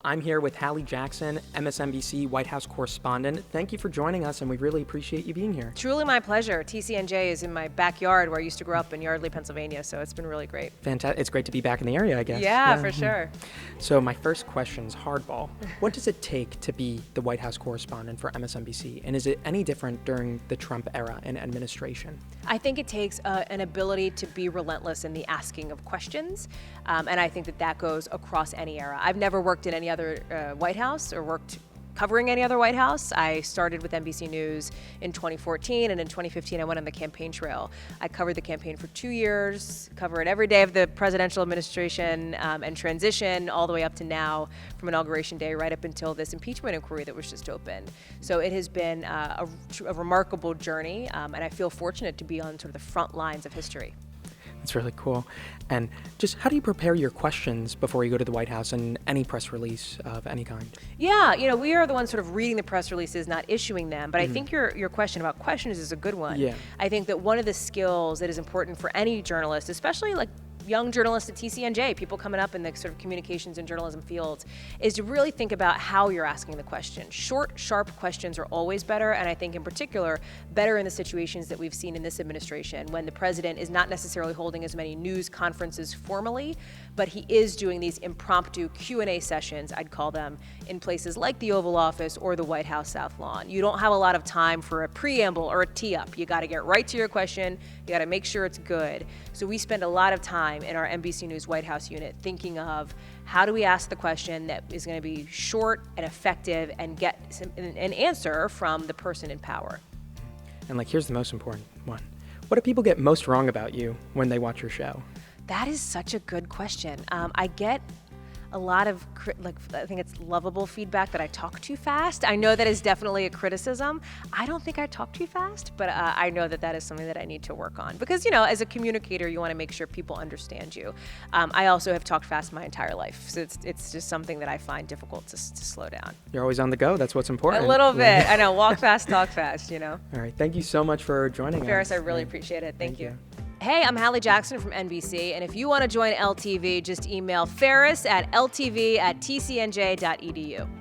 I'm here with Hallie Jackson, Msnbc White House correspondent. Thank you for joining us, and we really appreciate you being here. Truly my pleasure. TCNJ is in my backyard where I used to grow up in Yardley, Pennsylvania, so it's been really great. Fantastic. It's great to be back in the area, I guess. Yeah, for sure. So my first question is hardball. What does it take to be the White House correspondent for Msnbc, and is it any different during the Trump era and administration? I think it takes an ability to be relentless in the asking of questions, and I think that goes across any era. I've never worked in any other White House or worked covering any other White House. I started with NBC News in 2014, and in 2015 I went on the campaign trail. I covered the campaign for 2 years, covered every day of the presidential administration and transition all the way up to now, from Inauguration Day right up until this impeachment inquiry that was just opened. So it has been a remarkable journey, and I feel fortunate to be on sort of the front lines of history. That's really cool. And just how do you prepare your questions before you go to the White House and any press release of any kind? Yeah, we are the ones sort of reading the press releases, not issuing them. But I think your question about questions is a good one. Yeah. I think that one of the skills that is important for any journalist, especially like young journalists at TCNJ, people coming up in the sort of communications and journalism fields, is to really think about how you're asking the question. Short, sharp questions are always better, and I think in particular, better in the situations that we've seen in this administration, when the president is not necessarily holding as many news conferences formally, but he is doing these impromptu Q&A sessions, I'd call them, in places like the Oval Office or the White House South Lawn. You don't have a lot of time for a preamble or a tee-up. You gotta get right to your question, you gotta make sure it's good. So we spend a lot of time in our NBC News White House unit thinking of how do we ask the question that is going to be short and effective and get an answer from the person in power. And here's the most important one. What do people get most wrong about you when they watch your show? That is such a good question. I get a lot of, I think it's lovable feedback that I talk too fast. I know that is definitely a criticism. I don't think I talk too fast, but I know that is something that I need to work on. Because, as a communicator, you want to make sure people understand you. I also have talked fast my entire life, so it's just something that I find difficult to slow down. You're always on the go. That's what's important. A little bit. I know. Walk fast, talk fast, All right. Thank you so much for joining us. Ferris, I really appreciate it. Thank you. Hey, I'm Hallie Jackson from NBC, and if you want to join LTV, just email Ferris at ltv@tcnj.edu.